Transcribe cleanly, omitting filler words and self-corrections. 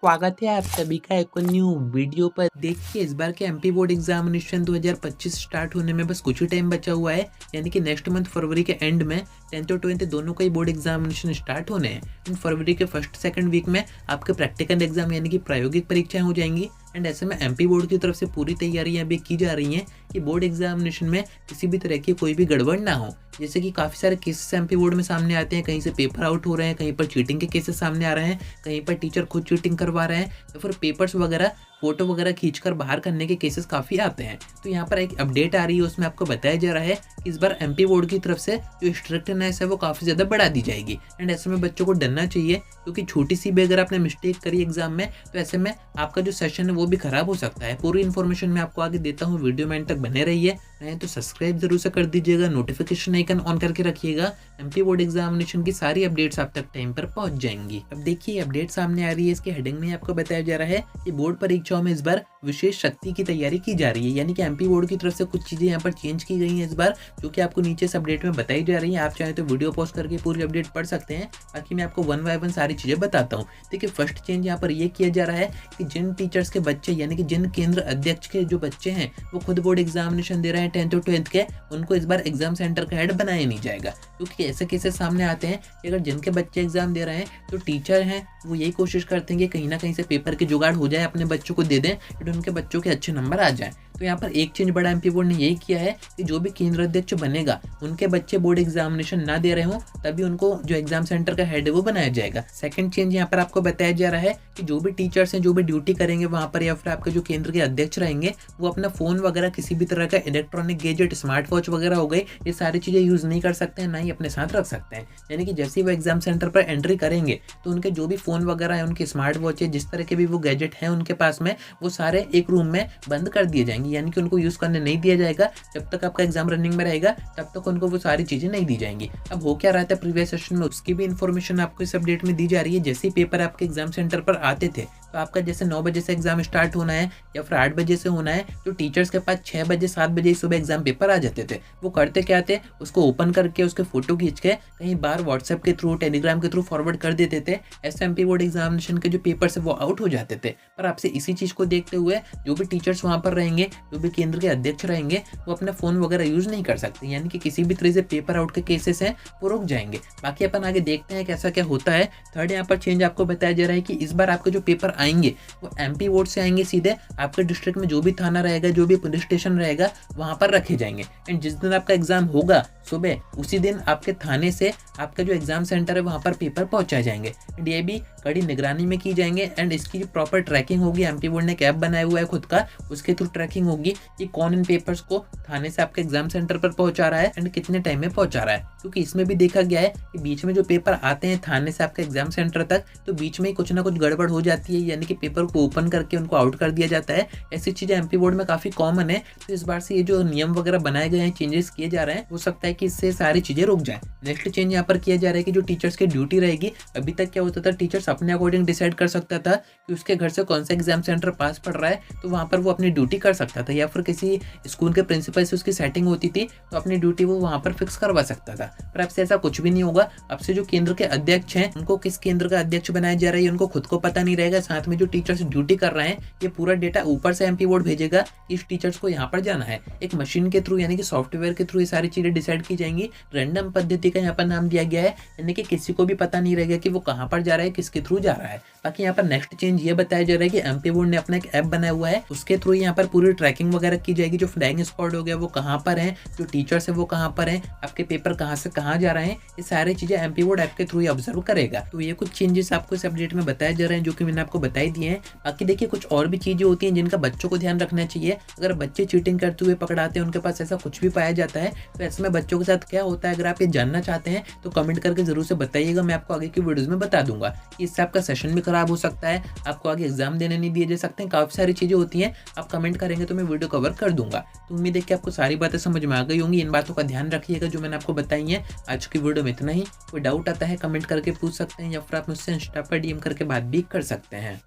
स्वागत है आप सभी का एक न्यू वीडियो पर। देखिए इस बार के एमपी बोर्ड एग्जामिनेशन 2025 स्टार्ट होने में बस कुछ ही टाइम बचा हुआ है, यानी कि नेक्स्ट मंथ फरवरी के एंड में 10th और 12th दोनों का ही बोर्ड एग्जामिनेशन स्टार्ट होने हैं। इन फरवरी के फर्स्ट सेकंड वीक में आपके प्रैक्टिकल एग्जाम यानी कि प्रायोगिक परीक्षाएं हो जाएंगी। एंड ऐसे में एमपी बोर्ड की तरफ से पूरी तैयारियां भी की जा रही हैं कि बोर्ड एग्जामिनेशन में किसी भी तरह की कोई भी गड़बड़ ना हो। जैसे कि काफ़ी सारे केसेस एमपी बोर्ड में सामने आते हैं, कहीं से पेपर आउट हो रहे हैं, कहीं पर चीटिंग के केसेस सामने आ रहे हैं, कहीं पर टीचर खुद चीटिंग करवा रहे हैं या फिर पेपर्स वगैरह फोटो वगैरह खींचकर बाहर करने के केसेस काफ़ी आते हैं। तो यहाँ पर एक अपडेट आ रही है, उसमें आपको बताया जा रहा है कि इस बार एमपी बोर्ड की तरफ से जो स्ट्रिक्टनेस है वो काफ़ी ज़्यादा बढ़ा दी जाएगी। एंड ऐसे में बच्चों को डरना चाहिए, क्योंकि छोटी सी भी अगर आपने मिस्टेक करी एग्जाम में तो ऐसे में आपका जो सेशन है वो भी खराब हो सकता है। पूरी इन्फॉर्मेशन मैं आपको आगे देता हूँ, वीडियो में एंड तक बने रहिए। नहीं तो सब्सक्राइब जरूर से कर दीजिएगा, नोटिफिकेशन आइकन ऑन करके रखिएगा। एमपी बोर्ड एग्जामिनेशन की सारी अपडेट्स आप तक टाइम पर पहुंच जाएंगी। अब देखिए अपडेट सामने आ रही है, इसके हेडिंग में आपको बताया जा रहा है कि बोर्ड परीक्षाओं में इस बार विशेष शक्ति की तैयारी की जा रही है, यानी कि एमपी बोर्ड की तरफ से कुछ चीजें यहाँ पर चेंज की गई हैं इस बार, जो कि आपको नीचे इस अपडेट में बताई जा रही है। आप चाहे तो वीडियो पॉज करके पूरी अपडेट पढ़ सकते हैं, बाकी मैं आपको वन बाय वन सारी चीजें बताता हूँ। देखिए फर्स्ट चेंज यहाँ पर यह किया जा रहा है कि जिन टीचर्स के बच्चे यानी कि जिन केंद्र अध्यक्ष के जो बच्चे हैं वो खुद बोर्ड एग्जामिनेशन दे रहे हैं 10th और 12th के, उनको इस बार एग्जाम सेंटर का हेड बनाया नहीं जाएगा। क्योंकि ऐसे केसेस सामने आते हैं कि अगर जिनके बच्चे एग्जाम दे रहे हैं तो टीचर हैं वो यही कोशिश करते हैं कि कहीं ना कहीं से पेपर के जुगाड़ हो जाए, अपने बच्चों को दे दें तो उनके बच्चों के अच्छे नंबर आ जाए। तो यहाँ पर एक चेंज बड़ा एमपी बोर्ड ने यही किया है कि जो भी केंद्र अध्यक्ष बनेगा उनके बच्चे बोर्ड एग्जामिनेशन ना दे रहे हो तभी उनको जो एग्जाम सेंटर का हेड है वो बनाया जाएगा। सेकंड चेंज यहाँ पर आपको बताया जा रहा है कि जो भी टीचर्स हैं जो भी ड्यूटी करेंगे वहाँ पर या फिर आपके जो केंद्र के अध्यक्ष रहेंगे वो अपना फोन वगैरह किसी भी तरह का इलेक्ट्रॉनिक गैजेट, स्मार्ट वॉच वगैरह हो गई, ये सारी चीजें यूज नहीं कर सकते हैं, ना ही अपने साथ रख सकते हैं। यानी कि जैसे ही वो एग्जाम सेंटर पर एंट्री करेंगे तो उनके जो भी फोन वगैरह है, उनके स्मार्ट वॉच है, जिस तरह के भी वो गैजेट है उनके पास में, वो सारे एक रूम में बंद कर दिए जाएंगे, यानी कि उनको यूज करने नहीं दिया जाएगा। जब तक आपका एग्जाम रनिंग में रहेगा तब तक उनको वो सारी चीजें नहीं दी जाएंगी। अब हो क्या रहा था प्रीवियस सेशन में, उसकी भी इन्फॉर्मेशन आपको इस अपडेट में दी जा रही है। जैसे ही पेपर आपके एग्जाम सेंटर पर आते थे तो आपका जैसे 9 बजे से एग्जाम स्टार्ट होना है या फिर 8 बजे से होना है, तो टीचर्स के पास 6 बजे 7 बजे सुबह एग्जाम पेपर आ जाते थे। वो करते क्या थे, उसको ओपन करके उसके फोटो खींच के कहीं बार व्हाट्सएप के थ्रू, टेलीग्राम के थ्रू फॉरवर्ड कर देते थे। ऐसे एमपी बोर्ड एग्जामिनेशन के जो पेपर है वो आउट हो जाते थे। पर आपसे इसी चीज को देखते हुए जो भी टीचर्स वहां पर रहेंगे, जो भी केंद्र के अध्यक्ष रहेंगे, वो अपना फोन वगैरह यूज नहीं कर सकते, यानी कि किसी भी तरह से पेपर आउट के केसेस हैं वो रुक जाएंगे। बाकी अपन आगे देखते हैं कैसा क्या होता है। थर्ड यहाँ पर चेंज आपको बताया जा रहा है कि इस बार आपके जो पेपर आएंगे वो एमपी बोर्ड से आएंगे सीधे आपके डिस्ट्रिक्ट में जो भी थाना रहेगा, जो भी पुलिस स्टेशन रहेगा वहां पर रखे जाएंगे। एंड जिस दिन आपका एग्जाम होगा सुबह, उसी दिन आपके थाने से आपका जो एग्जाम सेंटर है वहां पर पेपर पहुंचाए जाएंगे। एंड ये भी कड़ी निगरानी में की जाएंगे। एंड इसकी जो प्रॉपर ट्रैकिंग होगी, एमपी बोर्ड ने एक ऐप बनाया हुआ है खुद का, उसके थ्रू ट्रैकिंग होगी कि कौन इन पेपर्स को थाने से आपके एग्जाम सेंटर पर पहुंचा रहा है एंड कितने टाइम में पहुंचा रहा है। क्योंकि इसमें भी देखा गया है कि बीच में जो पेपर आते हैं थाने से आपके एग्जाम सेंटर तक, तो बीच में ही कुछ ना कुछ गड़बड़ हो जाती है, यानी कि पेपर को ओपन करके उनको आउट कर दिया जाता है। ऐसी चीजें एमपी बोर्ड में काफी कॉमन है। तो इस बार से ये जो नियम वगैरह बनाए गए हैं, चेंजेस किए जा रहे हैं, हो सकता है कि इससे सारी चीजें रुक जाए। नेक्स्ट चेंज यहाँ पर किया जा रहा है कि जो टीचर्स की ड्यूटी रहेगी, अभी तक क्या होता था, टीचर्स अपने अकॉर्डिंग डिसाइड कर सकता था कि उसके घर से कौन सा एग्जाम सेंटर पास पड़ रहा है, तो वहां पर वो अपनी ड्यूटी कर सकता था, या फिर किसी स्कूल के प्रिंसिपल से उसकी सेटिंग होती थी तो अपनी ड्यूटी वो वहां पर फिक्स करवा सकता था। पर अब से ऐसा कुछ भी नहीं होगा। अब से जो केंद्र के अध्यक्ष हैं उनको किस केंद्र का अध्यक्ष बनाया जा रहा है उनको खुद को पता नहीं रहेगा। साथ में जो टीचर्स ड्यूटी कर रहे हैं ये पूरा डेटा ऊपर से एमपी बोर्ड भेजेगा कि इस टीचर्स को यहाँ पर जाना है। एक मशीन के थ्रू यानी कि सॉफ्टवेयर के थ्रू ये सारी चीजें डिसाइड की जाएंगी। रैंडम पद्धति का यहाँ पर नाम दिया गया है, यानी कि किसी को भी पता नहीं रहेगा कि वो कहाँ पर जा रहा है, किसके थ्रू जा रहा है। बाकी यहाँ पर नेक्स्ट चेंज ये बताया जा रहा है कि एमपी बोर्ड ने अपना एक ऐप बनाया हुआ है, उसके थ्रू यहाँ पर पूरी ट्रैकिंग वगैरह की जाएगी। जो फ्लाइंग स्क्वाड हो गया वो कहाँ पर है, जो टीचर्स है वो कहाँ पर है, आपके पेपर कहाँ से कहाँ जा रहे हैं, ये सारी चीजें एमपी बोर्ड ऐप के थ्रू ही ऑब्जर्व करेगा। तो ये कुछ चेंजेस आपको इस अपडेट में बताए जा रहे हैं जो कि मैंने आपको बताई दिए हैं। बाकी देखिए कुछ और भी चीजें होती हैं जिनका बच्चों को ध्यान रखना चाहिए। अगर बच्चे चीटिंग करते हुए पकड़ाते हैं, उनके पास ऐसा कुछ भी पाया जाता है, तो ऐसे में बच्चों के साथ क्या होता है, अगर आप ये जानना चाहते हैं तो कमेंट करके जरूर से बताइएगा। मैं आपको आगे की वीडियोस में बता दूंगा कि इससे आपका सेशन भी खराब हो सकता है, आपको आगे एग्जाम देने नहीं दिए जा सकते हैं, काफी सारी चीजें होती हैं। आप कमेंट करेंगे तो मैं वीडियो कवर कर दूंगा। तो उम्मीद है कि आपको सारी बातें समझ में आ गई होंगी। इन बातों का ध्यान रखिएगा जो मैंने आपको बताई है। आज की वीडियो में इतना ही। कोई डाउट आता है कमेंट करके पूछ सकते हैं, या फिर आप मुझसे इंस्टा पर डीएम करके बात भी कर सकते हैं।